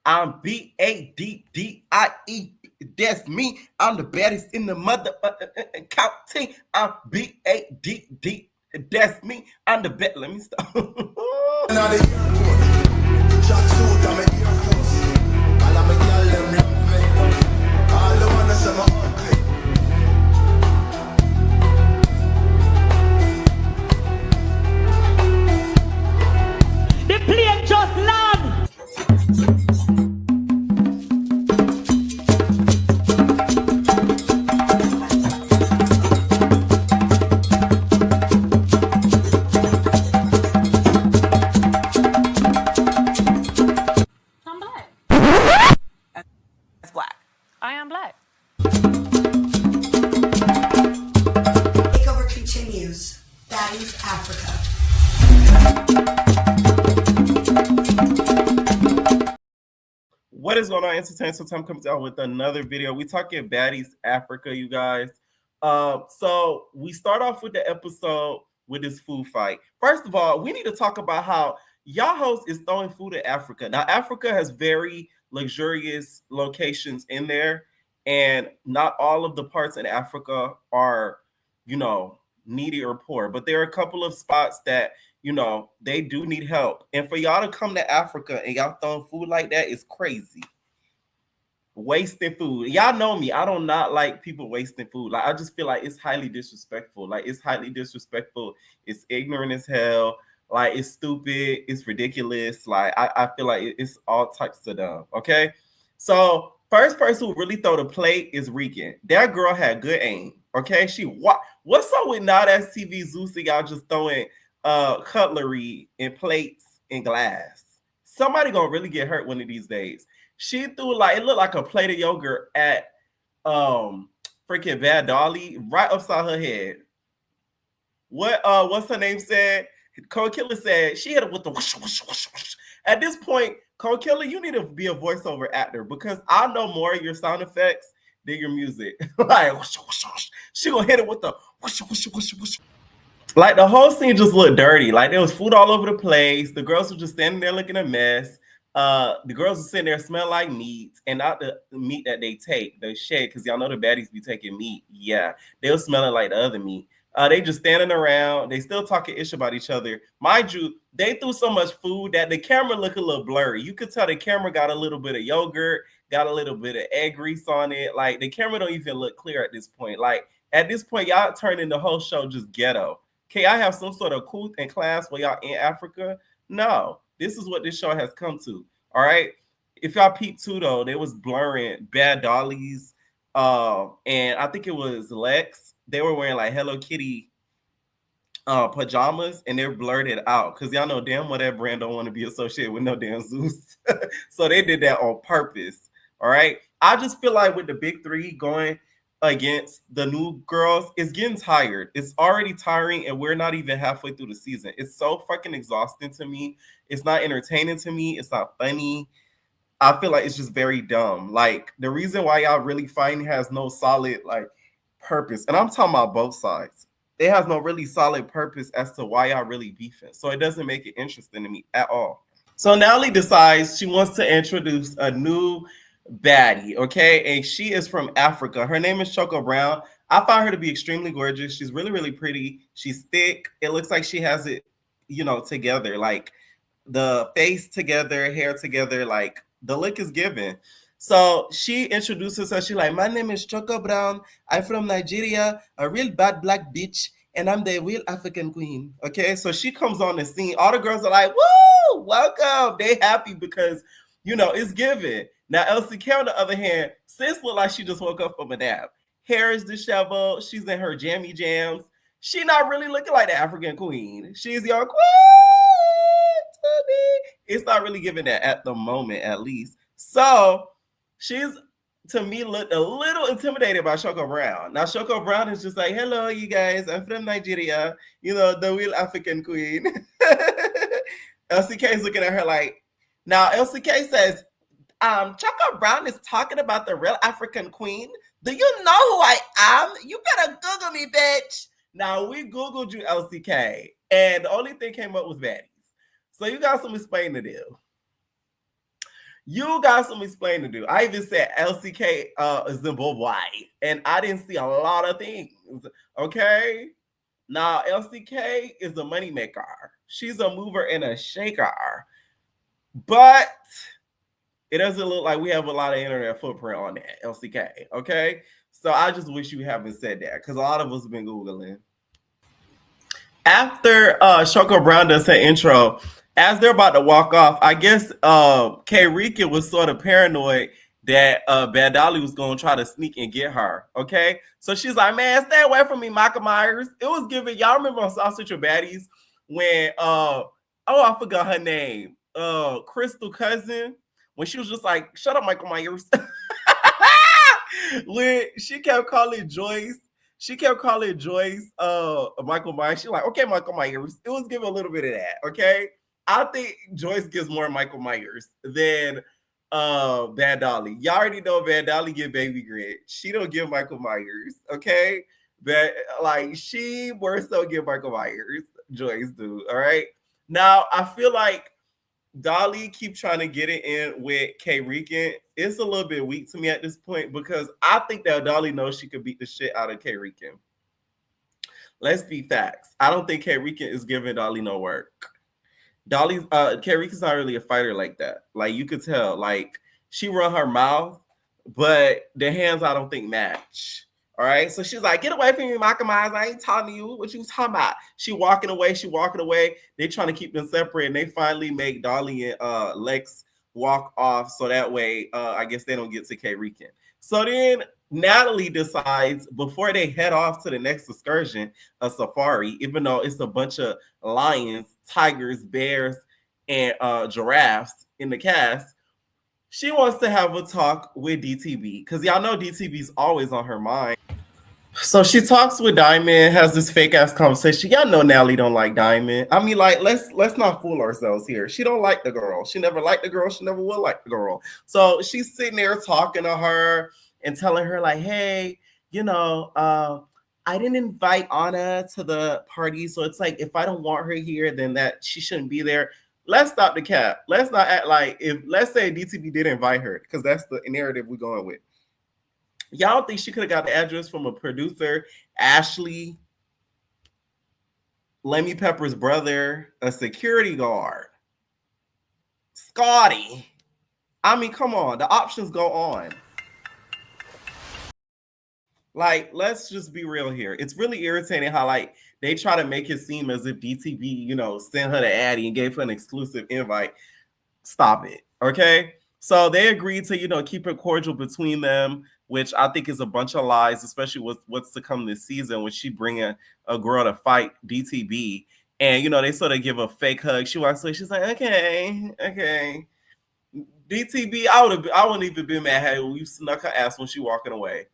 I'm Baddies. That's me. I'm the baddest in the mother counting. I'm Baddies. That's me. I'm the best. Let me stop. The plane just land. I'm black. As black. I am black. Takeover continues. Baddies Africa. What is going on, Entertainment? So Tom comes out with another video. We talking Baddies Africa, you guys. So we start off with the episode with this food fight. First of all, we need to talk about how y'all host is throwing food at Africa. Now, Africa has very luxurious locations in there, and not all of the parts in Africa are, needy or poor. But there are a couple of spots that they do need help. And for y'all to come to Africa and y'all throwing food like that is crazy. Wasting food. Y'all know me. I do not like people wasting food. Like, I just feel like it's highly disrespectful. Like, it's highly disrespectful. It's ignorant as hell. Like, it's stupid. It's ridiculous. Like, I feel like it's all types of dumb. Okay? So, first person who really throw the plate is Rican. That girl had good aim. Okay? What's up with Not As TV Zeus and y'all just throwing cutlery and plates and glass? Somebody gonna really get hurt one of these days. She threw it looked like a plate of yogurt at freaking Bad Dolly right upside her head. What's her name said? Cold Killer said she hit it with the whoosh, whoosh, whoosh, whoosh. At this point, Cold Killer, you need to be a voiceover actor because I know more of your sound effects than your music. Like whoosh, whoosh, whoosh. She gonna hit it with the whoosh, whoosh, whoosh, whoosh. Like the whole scene just looked dirty. Like there was food all over the place. The girls were just standing there looking a mess. The girls were sitting there smelling like meat, and not the meat that they take, the shed, because y'all know the baddies be taking meat. Yeah, they were smelling like the other meat. They just standing around. They still talking ish about each other. Mind you, they threw so much food that the camera looked a little blurry. You could tell the camera got a little bit of yogurt, got a little bit of egg grease on it. Like the camera don't even look clear at this point. Like at this point, y'all turning the whole show just ghetto. Can I have some sort of couth and class while y'all in Africa? No, this is what this show has come to. All right. If y'all peep too, though, they was blurring Bad Dollies, and I think it was Lex. They were wearing like Hello Kitty pajamas, and they're blurred it out because y'all know damn well that brand don't want to be associated with no damn Zeus. So they did that on purpose. All right. I just feel like with the big three going against the new girls, it's getting tired. It's already tiring, and we're not even halfway through the season. It's so fucking exhausting to me. It's not entertaining to me. It's not funny. I feel like it's just very dumb. Like the reason why y'all really fighting has no solid like purpose, and I'm talking about both sides. It has no really solid purpose as to why y'all really beefing. So it doesn't make it interesting to me at all. So Natalie decides she wants to introduce a new baddie, okay? And she is from Africa. Her name is Choco Brown. I find her to be extremely gorgeous. She's really, really pretty. She's thick. It looks like she has it, together. Like the face together, hair together. Like the look is given. So she introduces her. She's like, my name is Choco Brown. I'm from Nigeria, a real bad black bitch, and I'm the real African queen. Okay, so she comes on the scene. All the girls are like, woo, welcome. They happy because, it's given. Now, LCK, on the other hand, sis look like she just woke up from a nap. Hair is disheveled. She's in her jammy jams. She not really looking like the African queen. She's your queen to me. It's not really giving that at the moment, at least. So she's, to me, looked a little intimidated by Choco Brown. Now, Choco Brown is just like, hello, you guys. I'm from Nigeria. The real African queen. LCK is looking at her like, now LCK says, Choco Brown is talking about the real African queen. Do you know who I am? You better Google me, bitch. Now, we Googled you, LCK, and the only thing came up was baddies. So you got some explaining to do. You got some explaining to do. I even said LCK Zimbabwe, and I didn't see a lot of things. Okay. Now LCK is a moneymaker. She's a mover and a shaker. But it doesn't look like we have a lot of internet footprint on that LCK. Okay. So I just wish you haven't said that because a lot of us have been Googling. After Shoko Brown does her intro, as they're about to walk off, I guess K Rika was sort of paranoid that Bad Dolly was going to try to sneak and get her. Okay. So she's like, man, stay away from me, Michael Myers. It was giving, y'all remember on Sausage and Baddies when, I forgot her name, Crystal Cousin, when she was just like, shut up, Michael Myers. When she kept calling Joyce Michael Myers. She's like, okay, Michael Myers. It was giving a little bit of that, okay? I think Joyce gives more Michael Myers than Bad Dolly. Y'all already know Bad Dolly give Baby Grit. She don't give Michael Myers, okay? But like she more so give Michael Myers. Joyce do, all right? Now I feel like Dolly keep trying to get it in with K Rican. It's a little bit weak to me at this point because I think that Dolly knows she could beat the shit out of K Rican. Let's be facts. I don't think K Rican is giving Dolly no work. Dolly's K Rican's not really a fighter like that. Like you could tell, like she run her mouth, but the hands I don't think match. All right. So she's like, get away from me, Michael Myers. I ain't talking to you. What you talking about? She walking away. They trying to keep them separate. And they finally make Dolly and Lex walk off. So that way, I guess they don't get to K Rican. So then Natalie decides before they head off to the next excursion, a safari, even though it's a bunch of lions, tigers, bears, and giraffes in the cast, she wants to have a talk with DTB because y'all know DTB's always on her mind. So she talks with Diamond, has this fake ass conversation. Y'all know Natalie don't like Diamond. I mean, like, let's not fool ourselves here. She don't like the girl. She never liked the girl. She never will like the girl. So she's sitting there talking to her and telling her, like, hey, I didn't invite Anna to the party. So it's like if I don't want her here, then that she shouldn't be there. Let's stop the cap. Let's not act like let's say DTB did invite her, because that's the narrative we're going with. Y'all think she could have got the address from a producer, Ashley, Lemmy Pepper's brother, a security guard, Scotty? I mean, come on. The options go on. Like, let's just be real here. It's really irritating how, like, they try to make it seem as if DTB, sent her to Addie and gave her an exclusive invite. Stop it, okay? So they agreed to, keep it cordial between them, which I think is a bunch of lies, especially with what's to come this season when she bring a girl to fight DTB. And, they sort of give a fake hug. She walks away. She's like, okay. DTB, I wouldn't even been mad had you snuck her ass when she walking away.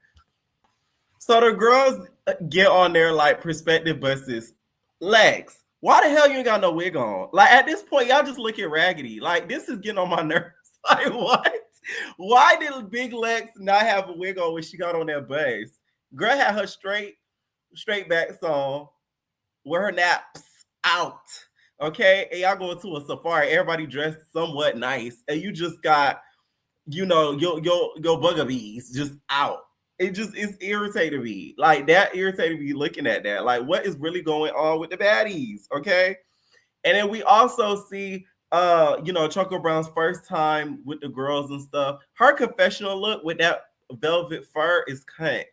So the girls get on their like perspective buses. Lex, why the hell you ain't got no wig on? Like at this point, y'all just looking raggedy. Like this is getting on my nerves. Like what? Why did Big Lex not have a wig on when she got on that bus? Girl had her straight back on with her naps out. Okay, and y'all going to a safari, everybody dressed somewhat nice, and you just got, your bugger bees just out. It's irritating me. Like that irritated me looking at that. Like what is really going on with the baddies? Okay. And then we also see Choco Brown's first time with the girls and stuff. Her confessional look with that velvet fur is cut.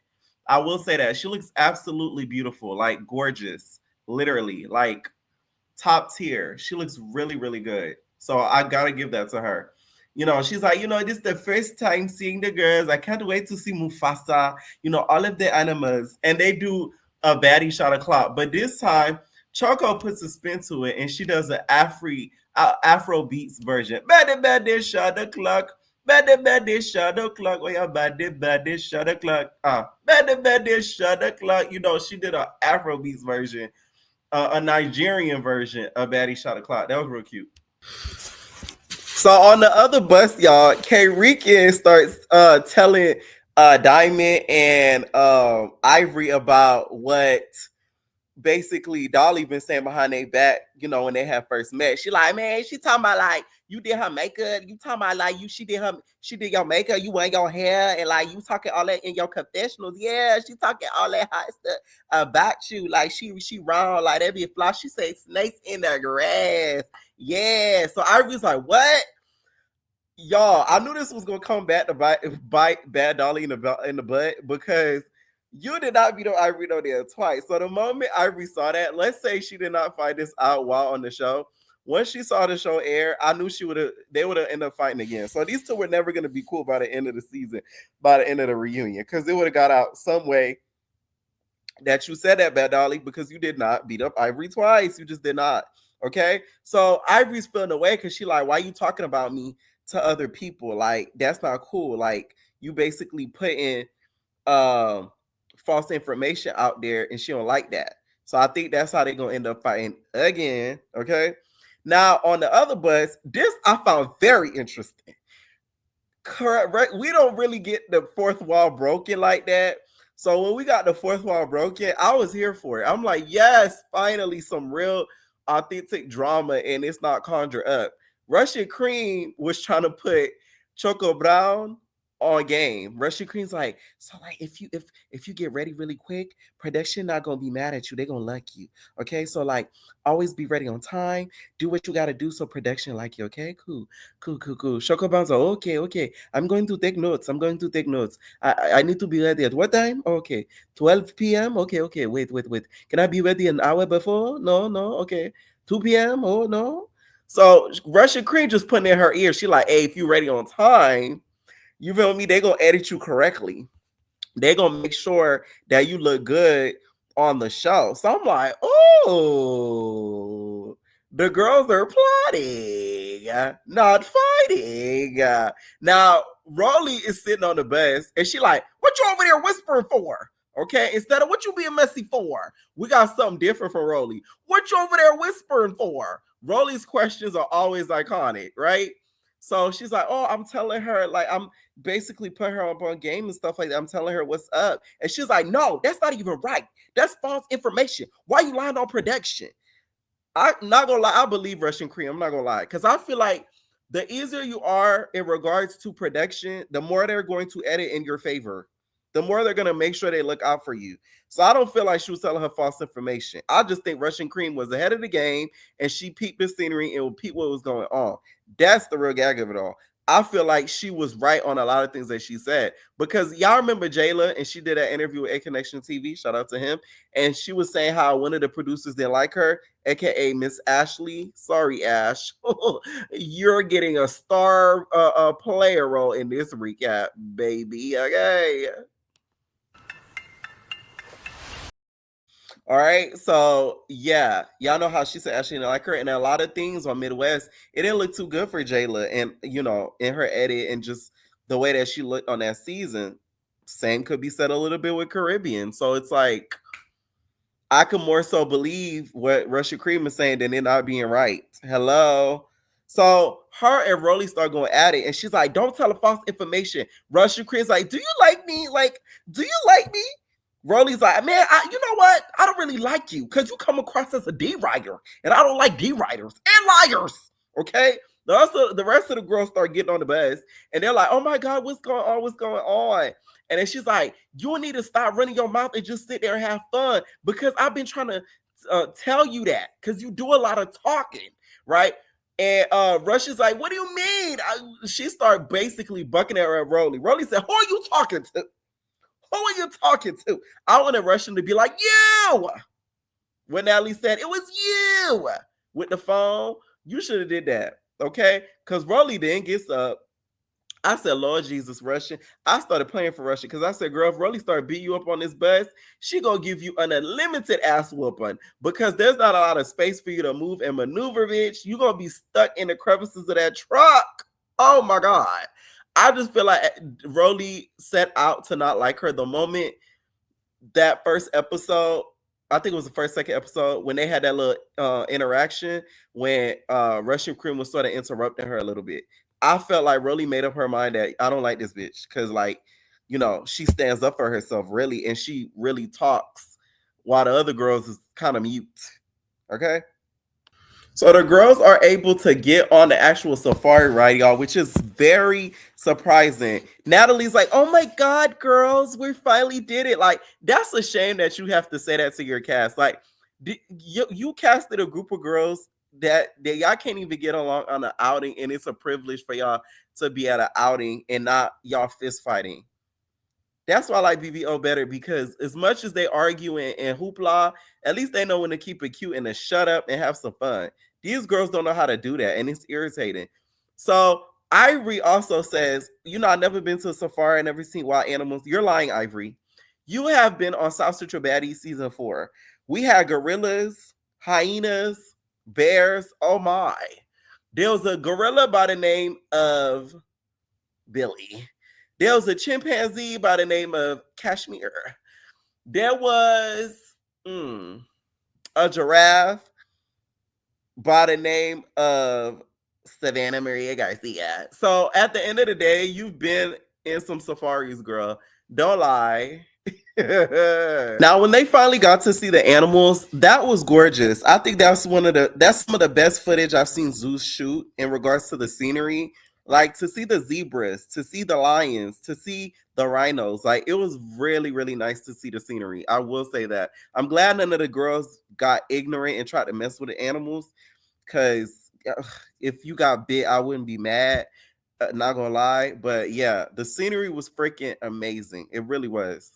I will say that. She looks absolutely beautiful, like gorgeous, literally, like top tier. She looks really, really good. So I gotta give that to her. She's like, this is the first time seeing the girls. I can't wait to see Mufasa, all of the animals. And they do a baddie shot o'clock. But this time, Choco puts a spin to it and she does an Afro beats version. Baddie shot o'clock. Baddie shot o'clock. Oh yeah, baddie shot o'clock. Baddie shot o'clock. She did an Afro beats version, a Nigerian version of Baddie shot o'clock. That was real cute. So on the other bus, y'all, K Rican starts telling Diamond and Ivory about what basically Dolly been saying behind their back, when they had first met. She like, man, she talking about like you did her makeup. You talking about like she did your makeup, you wearing your hair, and like you talking all that in your confessionals. Yeah, she talking all that hot stuff about you. Like she wrong, like that be a fly. She say snakes in the grass. Yeah. So I was like, what? Y'all, I knew this was gonna come back to bite Bad Dolly in the butt because you did not beat up Ivory no there twice. So the moment Ivory saw that, let's say she did not find this out while on the show. Once she saw the show air, I knew they would have ended up fighting again. So these two were never gonna be cool by the end of the season, by the end of the reunion, because it would have got out some way that you said that, Bad Dolly, because you did not beat up Ivory twice. You just did not. Okay. So Ivory's feeling away because she like, why you talking about me to other people? Like, that's not cool. Like, you basically putting um false information out there and she don't like that. So I think that's how they're gonna end up fighting again. Okay. Now on the other bus, this I found very interesting. Correct, right? We don't really get the fourth wall broken like that. So when we got the fourth wall broken, I was here for it. I'm like, yes, finally some real authentic drama, and it's not conjured up. Russian Cream was trying to put Choco Brown on game. Russian Cream's like, so like if you get ready really quick, production not gonna be mad at you. They're gonna like you. Okay, so like always be ready on time. Do what you gotta do so production like you. Okay, cool. Cool. Choco Brown's like, okay. I'm going to take notes. I need to be ready at what time? Okay, 12 p.m. Okay. Wait. Can I be ready an hour before? No. Okay, 2 p.m. Oh no. So Russian Cream just putting in her ear. She like, hey, if you ready on time, you feel me? They gonna edit you correctly. They gonna make sure that you look good on the show. So I'm like, oh, the girls are plotting, not fighting. Now Rolly is sitting on the bus, and she like, what you over there whispering for? Okay, instead of what you being messy for, we got something different from Rolly. What you over there whispering for? Rolly's questions are always iconic, right? So she's like, oh, I'm telling her, like, I'm basically put her up on game and stuff like that. I'm telling her what's up. And she's like, no, that's not even right. That's false information. Why you lying on production? I'm not gonna lie, I believe Russian Cream. I'm not gonna lie. Because I feel like the easier you are in regards to production, the more they're going to edit in your favor. The more they're gonna make sure they look out for you. So I don't feel like she was telling her false information. I just think Russian Cream was ahead of the game and she peeped the scenery and peeped what was going on. That's the real gag of it all. I feel like she was right on a lot of things that she said because y'all remember Jayla and she did an interview with A Connection TV. Shout out to him. And she was saying how one of the producers didn't like her, aka Miss Ashley. Sorry, Ash. You're getting a star player role in this recap, baby. Okay. All right. So yeah, y'all know how she said Ashley didn't like her, and a lot of things on Midwest, it didn't look too good for Jayla, and in her edit and just the way that she looked on that season. Same could be said a little bit with Caribbean. So it's like I could more so believe what Russia Cream is saying than it not being right. Hello. So her and Rolly start going at it, and she's like, "Don't tell her false information." Russia Cream's like, "Do you like me? Like, do you like me?" Rolly's like, "Man, you know what? I don't really like you because you come across as a D writer, and I don't like D writers and liars." Okay. The rest of the girls start getting on the bus, and they're like, "Oh my God, what's going on? What's going on?" And then she's like, you need to stop running your mouth and just sit there and have fun because I've been trying to tell you that because you do a lot of talking, right? And Rush is like, what do you mean? She started basically bucking at her at Rolly. Rolly said, who are you talking to? Who are you talking to? I wanted Russian to be like, you. When Natalie said, it was you with the phone, you should have did that, okay? Because Rolly then gets up. I said, Lord Jesus, Russian. I started playing for Russian because I said, girl, if Rolly started beating you up on this bus, she gonna give you an unlimited ass whooping because there's not a lot of space for you to move and maneuver, bitch. You're gonna be stuck in the crevices of that truck. Oh my God. I just feel like Rolly set out to not like her the moment that first episode. I think it was the second episode when they had that little interaction when Russian Cream was sort of interrupting her a little bit. I felt like Rolly made up her mind that I don't like this bitch because, like, she stands up for herself really, and she really talks while the other girls is kind of mute. Okay. So the girls are able to get on the actual safari ride, y'all, which is very surprising. Natalie's like, "Oh my god, girls, we finally did it!" Like, that's a shame that you have to say that to your cast. Like, you casted a group of girls that y'all can't even get along on an outing, and it's a privilege for y'all to be at an outing and not y'all fist fighting. That's why I like BBO better, because as much as they argue and hoopla, at least they know when to keep it cute and to shut up and have some fun. These girls don't know how to do that, and it's irritating. So Ivory also says, I've never been to a safari, never seen wild animals. You're lying, Ivory. You have been on South Central Baddies season 4. We had gorillas, hyenas, bears. Oh my. There was a gorilla by the name of Billy. There was a chimpanzee by the name of Kashmir. There was a giraffe by the name of Savannah Maria Garcia. So at the end of the day, you've been in some safaris, girl. Don't lie. Now, when they finally got to see the animals, that was gorgeous. I think that's some of the best footage I've seen Zeus shoot in regards to the scenery. Like, to see the zebras, to see the lions, to see the rhinos. Like, it was really, really nice to see the scenery. I will say that. I'm glad none of the girls got ignorant and tried to mess with the animals, because if you got bit, I wouldn't be mad. Not gonna lie. But yeah, the scenery was freaking amazing. It really was.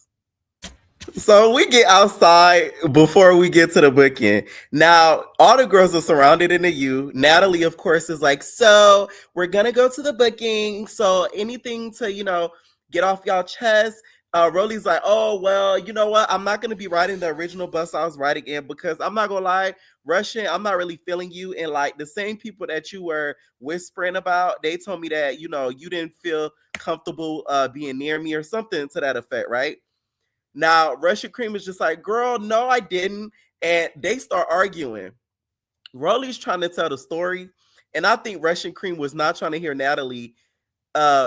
So we get outside before we get to the booking. Now, all the girls are surrounded in the U. Natalie, of course, is like, "So we're gonna go to the booking. So anything to, get off y'all chest." Rolly's like, "Oh, well, you know what? I'm not gonna be riding the original bus I was riding in, because I'm not gonna lie, Russian, I'm not really feeling you. And like, the same people that you were whispering about, they told me that, you didn't feel comfortable being near me, or something to that effect, right?" Now, Russian Cream is just like, "Girl, no, I didn't." And they start arguing. Rolly's trying to tell the story. And I think Russian Cream was not trying to hear Natalie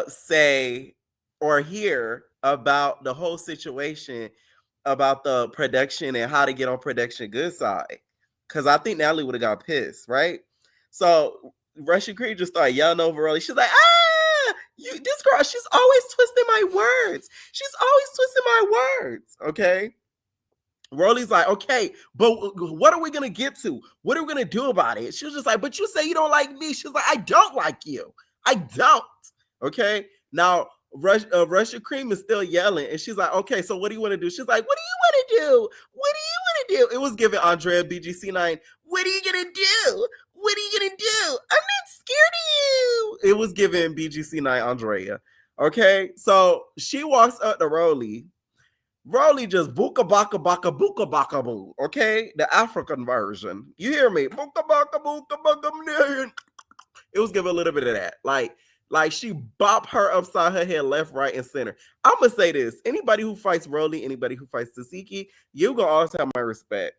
say or hear about the whole situation, about the production and how to get on production good side. Because I think Natalie would have got pissed, right? So Russian Cream just started yelling over Rolly. She's like, this girl, she's always twisting my words. She's always twisting my words. Okay. Rolly's like, "Okay, but what are we going to get to? What are we going to do about it?" She was just like, "But you say you don't like me." She's like, "I don't like you. I don't." Okay. Now, Russia Cream is still yelling. And she's like, "Okay, so what do you want to do?" She's like, "What do you want to do? What do you want to do?" It was giving Andrea BGC9. "What are you going to do? What are you going to do? I'm not scared of you." It was giving BGC9 Andrea. Okay. So she walks up to Rolly. Rolly just booka baka baka booka baka boo. Okay, the African version. You hear me? Booka baka booka baka. It was giving a little bit of that. Like she bopped her upside her head, left, right, and center. I'm gonna say this: anybody who fights Rolly, anybody who fights Tasiki, you gonna always have my respect.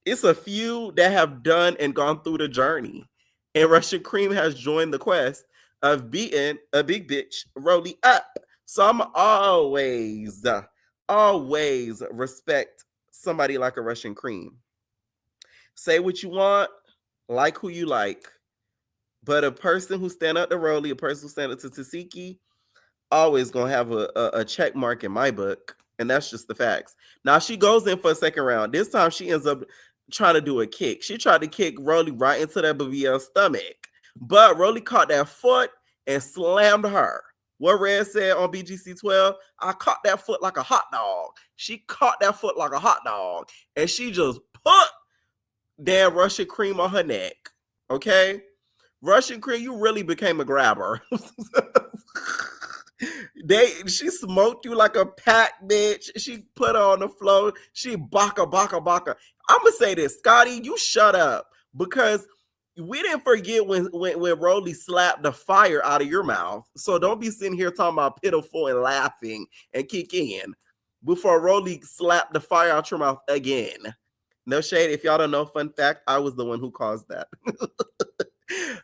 It's a few that have done and gone through the journey, and Russian Cream has joined the quest of beating a big bitch Rolly up. So I'm always respect somebody like a Russian Cream. Say what you want, like who you like, but a person who stand up to Rolly, a person who stand up to Tasiki, always gonna have a check mark in my book, and that's just the facts. Now she goes in for a second round. This time she ends up trying to do a kick. She tried to kick Rolly right into that BBL's stomach, but Rolly caught that foot and slammed her. What Red said on BGC 12, "I caught that foot like a hot dog." She caught that foot like a hot dog, and she just put damn Russian Cream on her neck. Okay, Russian Cream, you really became a grabber. She smoked you like a pack, bitch. She put her on the floor. She baka baka baka. I'm gonna say this, Scotty, you shut up, because we didn't forget when Rolly slapped the fire out of your mouth. So don't be sitting here talking about pitiful and laughing and kick in before Rolly slapped the fire out your mouth again. No shade. If y'all don't know, fun fact, I was the one who caused that.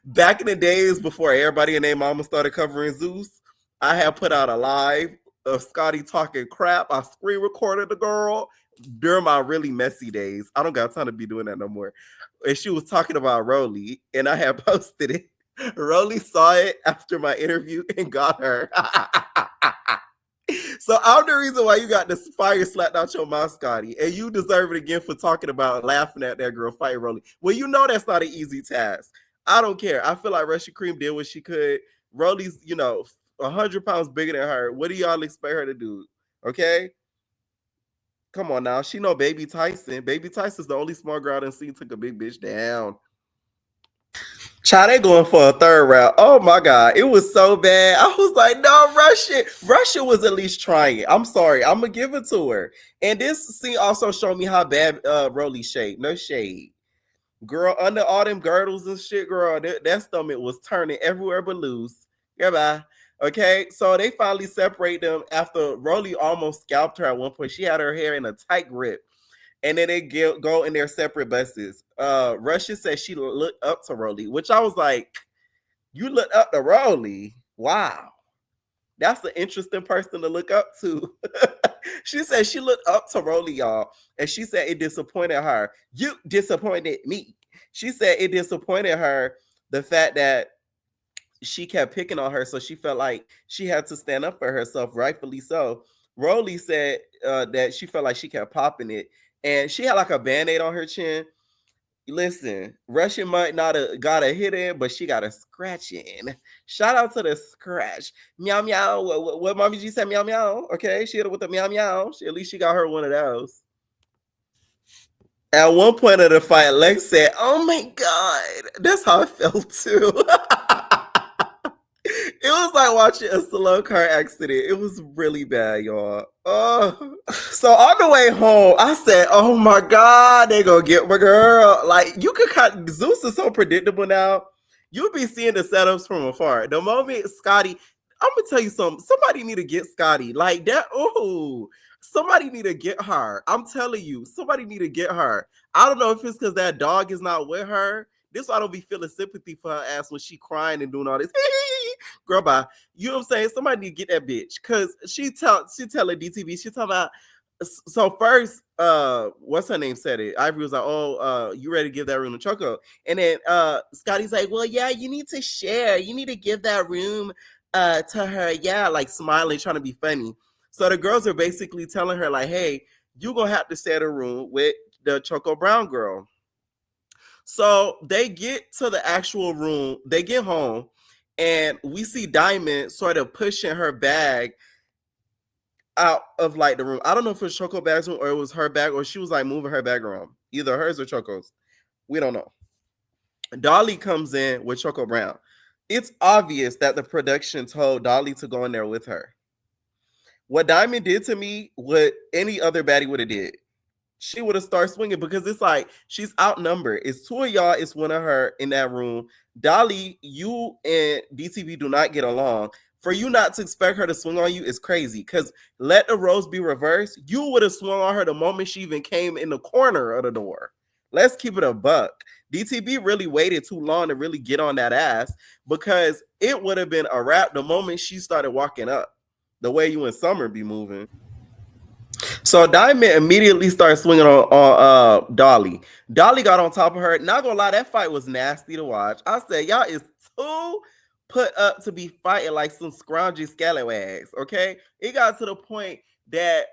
Back in the days before everybody and their mama started covering Zeus, I had put out a live of Scotty talking crap. I screen recorded the girl during my really messy days. I don't got time to be doing that no more. and she was talking about Rolly, and I had posted it. Rolly saw it after my interview and got her. So I'm the reason why you got the fire slapped out your mouth, Scotty, and you deserve it again for talking about laughing at that girl fighting Rolly. Well, you know that's not an easy task. I don't care. I feel like Russia Cream did what she could. Rolly's, 100 pounds bigger than her. What do y'all expect her to do? Okay. Come on now. She know Baby Tyson. Baby Tyson's the only small girl I done seen took a big bitch down. Child, they going for a third round. Oh my God. It was so bad. I was like, no, Russia. Russia was at least trying. I'm sorry. I'm going to give it to her. And this scene also showed me how bad Rolly shaped. No shade. Girl, under all them girdles and shit, girl, that stomach was turning everywhere but loose. Goodbye. Okay, so they finally separate them after Rolly almost scalped her at one point. She had her hair in a tight grip. And then they go in their separate buses. Russia said she looked up to Rolly, which I was like, you look up to Rolly? Wow. That's an interesting person to look up to. She said she looked up to Rolly, y'all. And she said it disappointed her. You disappointed me. She said it disappointed her, the fact that she kept picking on her, so she felt like she had to stand up for herself, rightfully so. Rolly said that she felt like she kept popping it, and she had like a band-aid on her chin. Listen, Russian might not have got a hit in, but she got a scratch in. Shout out to the scratch. Meow meow. What Mommy G said, meow meow. Okay, she hit it with the meow meow. At least she got her one of those. At one point of the fight, Lex said, "Oh my God." That's how I felt too. It was like watching a slow car accident. It was really bad, y'all. Oh. So on the way home, I said, "Oh my God, they gonna get my girl." Like you could cut. Zeus is so predictable now. You'll be seeing the setups from afar. The moment Scotty, I'm gonna tell you something. Somebody need to get Scotty like that. Oh, somebody need to get her. I'm telling you, somebody need to get her. I don't know if it's because that dog is not with her. This why I don't be feeling sympathy for her ass when she crying and doing all this. Girl, bye. You know what I'm saying? Somebody need to get that bitch. Cause she telling DTV, she talking about, so first, what's her name said it. Ivory was like, "Oh, you ready to give that room to Choco?" And then Scotty's like, "Well, yeah, you need to share. You need to give that room to her." Yeah, like smiling, trying to be funny. So the girls are basically telling her, like, "Hey, you're gonna have to share the room with the Choco Brown girl." So they get to the actual room, they get home, and we see Diamond sort of pushing her bag out of like the room. I don't know if it was Choco bag's room or it was her bag, or she was like moving her bag around. Either hers or Choco's. We don't know. Dolly comes in with Choco Brown. It's obvious that the production told Dolly to go in there with her. What Diamond did to me, what any other baddie would have did. She would have started swinging because it's like she's outnumbered. It's two of y'all, it's one of her in that room. Dolly, you and DTV do not get along. For you not to expect her to swing on you is crazy, because let the roles be reversed. You would have swung on her the moment she even came in the corner of the door. Let's keep it a buck. DTV really waited too long to really get on that ass, because it would have been a wrap the moment she started walking up, the way you and Summer be moving. So Diamond immediately started swinging on Dolly. Dolly got on top of her. Not gonna lie, that fight was nasty to watch. I said, y'all is too put up to be fighting like some scroungy scallywags. Okay, it got to the point that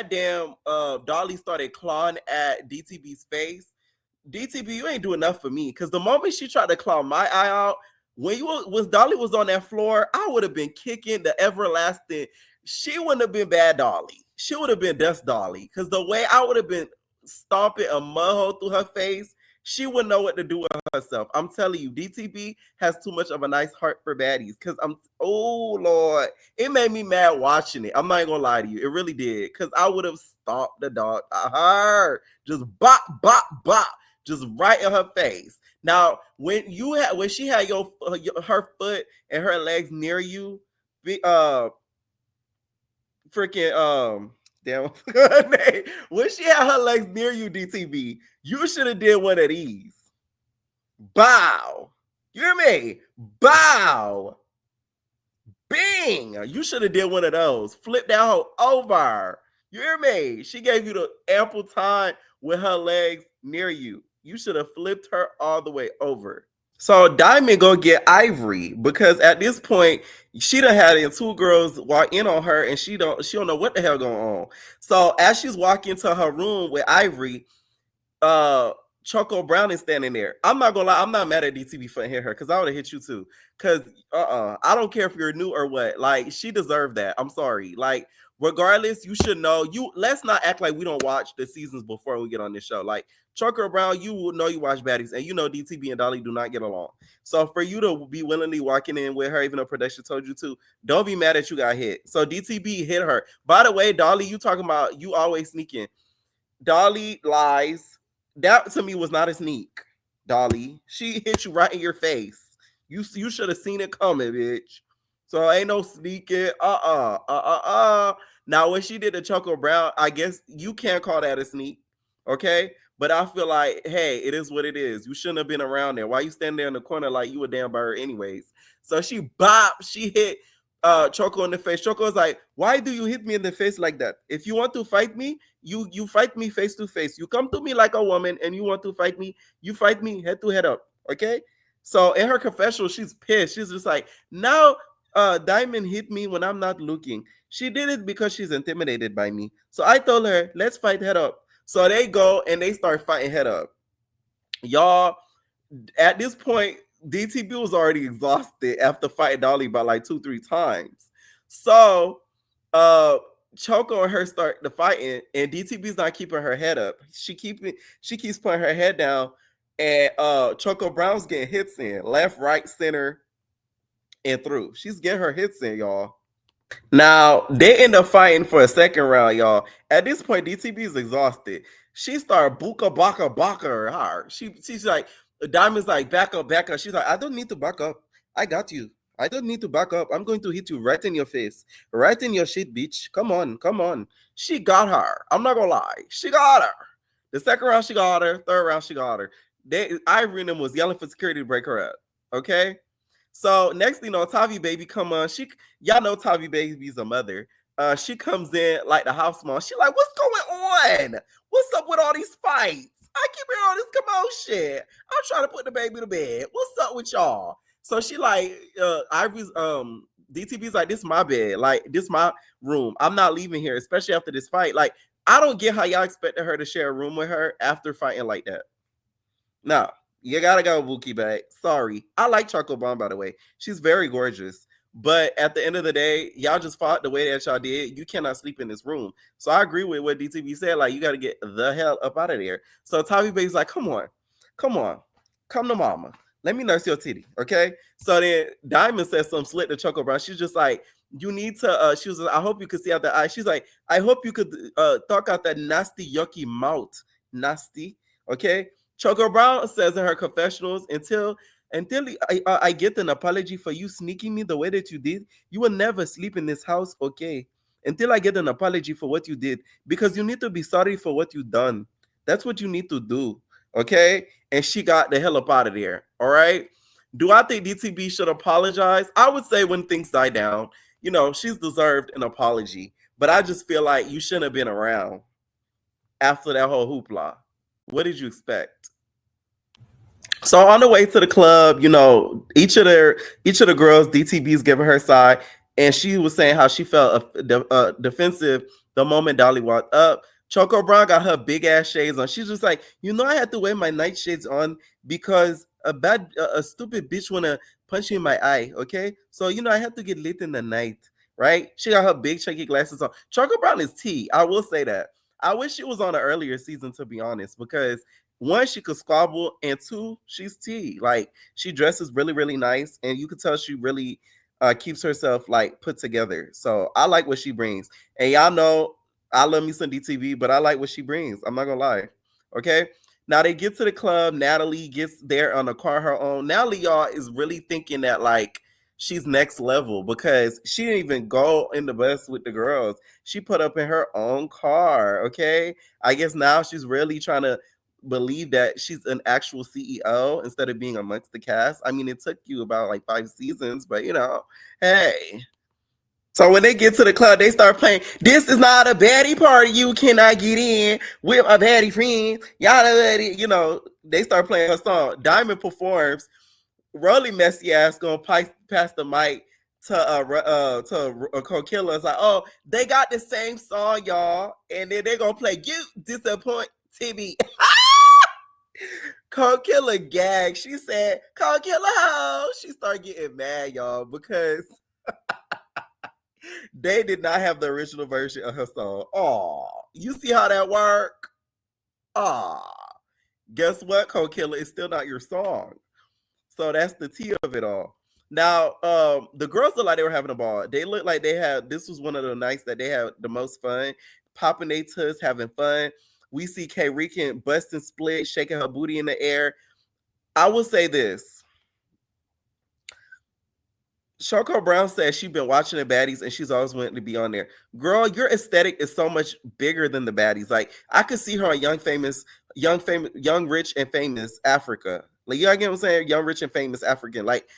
damn Dolly started clawing at DTB's face. DTB, you ain't doing enough for me, because the moment she tried to claw my eye out, when Dolly was on that floor, I would have been kicking the everlasting. She wouldn't have been bad Dolly. She would have been Dust Dolly, because the way I would have been stomping a mud hole through her face, she wouldn't know what to do with herself. I'm telling you, DTB has too much of a nice heart for baddies. Because oh Lord, it made me mad watching it. I'm not gonna lie to you, it really did. Because I would have stomped the dog out her, just bop, bop, bop, just right in her face. Now, when she had her foot and her legs near you, freaking damn when she had her legs near you, DTV, you should have did one of these. Bow. You hear me? Bow. Bing. You should have did one of those. Flip that hoe over. You hear me? She gave you the ample time with her legs near you. You should have flipped her all the way over. So Diamond go get Ivory because at this point she done had in two girls walk in on her and she don't know what the hell going on. So as she's walking to her room with Ivory, uh Choco Brown is standing there. I'm not gonna lie, I'm not mad at DTV for hitting her because I would have hit you too. Cause I don't care if you're new or what. Like she deserved that. I'm sorry. Like regardless, you should know. You let's not act like we don't watch the seasons before we get on this show. Like Choco Brown, you will know you watch Baddies, and you know DTV and Dolly do not get along. So for you to be willingly walking in with her, even though production told you to, don't be mad that you got hit. So DTV hit her. By the way, Dolly, you talking about you always sneaking. Dolly lies. That to me was not a sneak. Dolly, she hit you right in your face. You should have seen it coming, bitch. So ain't no sneaking. Now when she did the Choco Brown, I guess you can't call that a sneak, okay? But I feel like, hey, it is what it is. You shouldn't have been around there. Why you standing there in the corner like you a damn bird, anyways? So she hit Choco in the face. Choco was like, "Why do you hit me in the face like that? If you want to fight me, you fight me face to face. You come to me like a woman, and you want to fight me, you fight me head to head up. Okay." So in her confessional, she's pissed. She's just like, "Now, Diamond hit me when I'm not looking. She did it because she's intimidated by me. So I told her, let's fight head up." So they go and they start fighting head up. Y'all, at this point, DTB was already exhausted after fighting Dolly by like 2-3 times. So Choco and her start the fighting, and DTB's not keeping her head up. She keeps putting her head down, and Choco Brown's getting hits in left, right, center, and through. She's getting her hits in, y'all. Now they end up fighting for a second round, y'all. At this point, DTB is exhausted. She started buka baka baka her. She's like, Diamond's like, back up, back up. She's like, I don't need to back up. I got you. I don't need to back up. I'm going to hit you right in your face, right in your shit, bitch. Come on, come on. She got her. I'm not gonna lie. She got her. The second round, she got her. Third round, she got her. Ivory and them was yelling for security to break her up. Okay. So next thing you know, Tavi Baby come on. Y'all know Tavi Baby's a mother. She comes in like the house mom. She like, what's going on? What's up with all these fights? I keep hearing all this commotion. I'm trying to put the baby to bed. What's up with y'all? So she like, Ivory's DTB's like, this my bed, like this my room. I'm not leaving here, especially after this fight. Like, I don't get how y'all expected her to share a room with her after fighting like that. Nah. You gotta go, Wookie back. Sorry. I like Choco Bomb, by the way. She's very gorgeous. But at the end of the day, y'all just fought the way that y'all did. You cannot sleep in this room. So I agree with what DTV said. Like, you got to get the hell up out of there. So Tavi Baby's like, come on. Come to mama. Let me nurse your titty, okay? So then Diamond says some slit to Choco Brown. She's just like, you need to, she was like, I hope you could see out the eye. She's like, I hope you could talk out that nasty, yucky mouth. Nasty, okay? Choco Brown says in her confessionals, until I get an apology for you sneaking me the way that you did, you will never sleep in this house, okay? Until I get an apology for what you did, because you need to be sorry for what you done. That's what you need to do, okay? And she got the hell up out of there, all right? Do I think DTB should apologize? I would say when things die down, you know, she's deserved an apology. But I just feel like you shouldn't have been around after that whole hoopla. What did you expect? So on the way to the club, you know, each of the girls, DTB's giving her side, and she was saying how she felt defensive the moment Dolly walked up. Choco Brown got her big ass shades on. She's just like, you know, I had to wear my night shades on because a stupid bitch wanna punch me in my eye. Okay, so you know I have to get lit in the night, right? She got her big chunky glasses on. Choco Brown is tea. I will say that. I wish she was on an earlier season, to be honest, because one, she could squabble, and two, she's tea. Like, she dresses really, really nice, and you could tell she really keeps herself like put together. So I like what she brings. And y'all know I love me some DTV, but I like what she brings. I'm not gonna lie. Okay. Now they get to the club. Natalie gets there on a car her own. Natalie, y'all, is really thinking that like she's next level because she didn't even go in the bus with the girls. She put up in her own car. Okay. I guess now she's really trying to believe that she's an actual CEO instead of being amongst the cast. I mean, it took you about like 5 seasons, but you know, hey. So when they get to the club, they start playing, this is not a baddie party. You cannot get in with a baddie friend. Y'all know, you know, They start playing her song. Diamond performs. Rolly messy ass gonna pass the mic to Coachella. It's like, oh, they got the same song, y'all, and then they gonna play "You Disappoint TV." Coachella gagged. She said, "Coachella ho." She started getting mad, y'all, because they did not have the original version of her song. Oh, you see how that work? Ah, guess what, Coachella? It's still not your song. So that's the tea of it all. Now, the girls look like they were having a ball. They look like they had. This was one of the nights that they had the most fun, popping their tuss, having fun. We see K Rican busting split, shaking her booty in the air. I will say this: Shoko Brown says she's been watching the Baddies and she's always wanted to be on there. Girl, your aesthetic is so much bigger than the Baddies. Like I could see her on Young Rich and Famous Africa. Like y'all get what I'm saying? Young Rich and Famous African. Like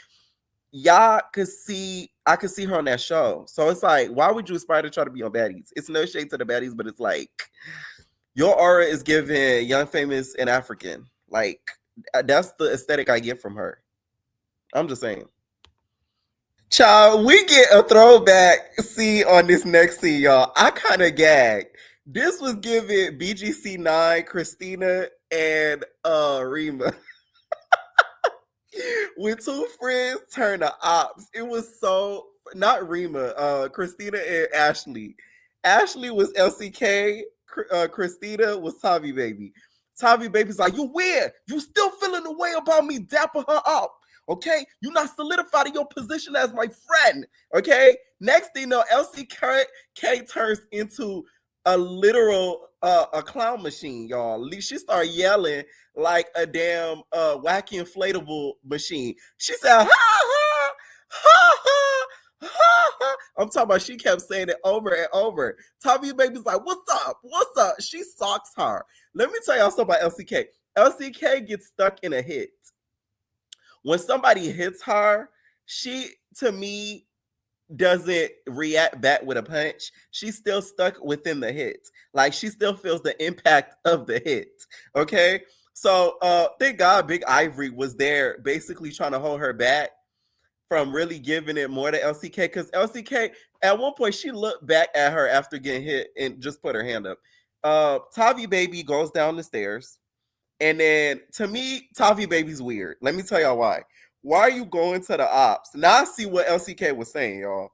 y'all could see, I could see her on that show. So it's like, why would you aspire to try to be on Baddies? It's no shade to the Baddies, but it's like your aura is giving Young Famous and African. Like that's the aesthetic I get from her. I'm just saying. Child, we get a throwback scene on this next scene, y'all. I kind of gagged. This was giving BGC9, Christina, and Rima. When two friends turn to ops, it was so not Rima, Christina and Ashley. Ashley was LCK, Christina was Tavi Baby. Tavi Baby's like, you weird. You still feeling the way about me dapping her up. Okay, you're not solidified in your position as my friend. Okay, next thing you know, LCK turns into a literal a clown machine, y'all. She started yelling like a damn wacky inflatable machine. She said, ha ha, ha ha, ha ha. I'm talking about she kept saying it over and over. Tommy Baby's like, what's up? What's up? She socks her. Let me tell y'all something about LCK. LCK gets stuck in a hit. When somebody hits her, she, to me, doesn't react back with a punch. She's still stuck within the hit. Like she still feels the impact of the hit. Okay. So thank God Big Ivory was there basically trying to hold her back from really giving it more to LCK. Because LCK, at one point, she looked back at her after getting hit and just put her hand up. Tavi Baby goes down the stairs. And then to me, Tavi Baby's weird. Let me tell y'all why. Why are you going to the ops? Now I see what LCK was saying, y'all.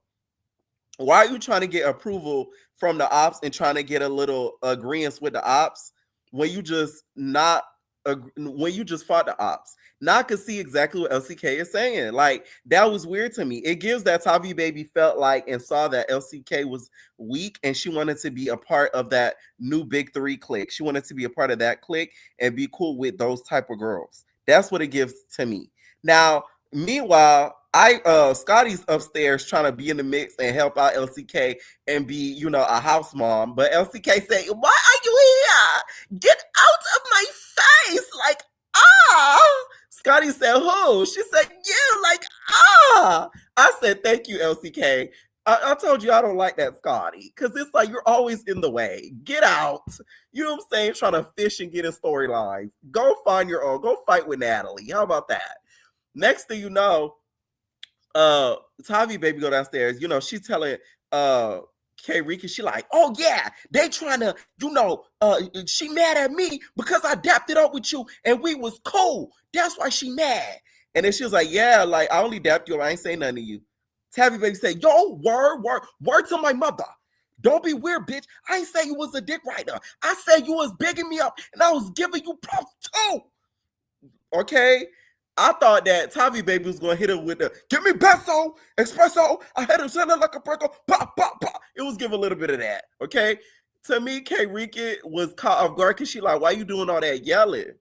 Why are you trying to get approval from the ops and trying to get a little agreement with the ops when you just fought the ops? Now I can see exactly what LCK is saying. Like that was weird to me. It gives that Tavi Baby felt like and saw that LCK was weak and she wanted to be a part of that new big three clique. She wanted to be a part of that clique and be cool with those type of girls. That's what it gives to me. Now, meanwhile, Scotty's upstairs trying to be in the mix and help out LCK and be, a house mom. But LCK say, why are you here? Get out of my face. Like, Scotty said, who? She said, you. Like, I said, thank you, LCK. I told you I don't like that, Scotty. Because it's like you're always in the way. Get out. You know what I'm saying? Trying to fish and get in storylines. Go find your own. Go fight with Natalie. How about that? Next thing you know, Tavi Baby go downstairs. She's telling K Rika, she like, oh yeah, they trying to, she mad at me because I dapped it up with you and we was cool. That's why she mad. And then she was like, yeah, like I only dapped you. I ain't say nothing to you. Tavi Baby said, yo, word to my mother. Don't be weird, bitch. I ain't say you was a dick rider. I said you was bigging me up and I was giving you props too. Okay? I thought that Tavi Baby was going to hit her with the, give me Besso, Espresso. I had him selling like a breaker. Pop, pop, pop. It was giving a little bit of that. Okay? To me, K Rika was caught off guard because she like, why you doing all that yelling?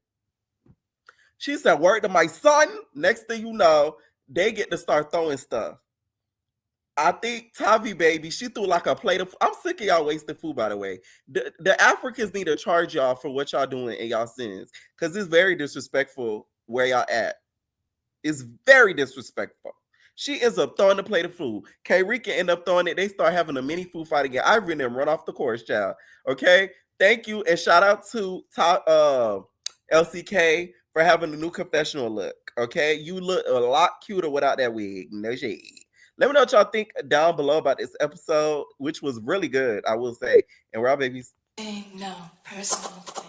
She said, word to my son. Next thing you know, they get to start throwing stuff. I think Tavi Baby, she threw like a plate of, I'm sick of y'all wasting food, by the way. The Africans need to charge y'all for what y'all doing in y'all sins. Because it's very disrespectful where y'all at. It's very disrespectful. She ends up throwing the plate of food. K Rika end up throwing it. They start having a mini food fight again. I really run off the course, child. Okay? Thank you. And shout out to LCK for having a new confessional look. Okay, you look a lot cuter without that wig. No shade. Let me know what y'all think down below about this episode, which was really good, I will say. And we're all babies. No personal thing.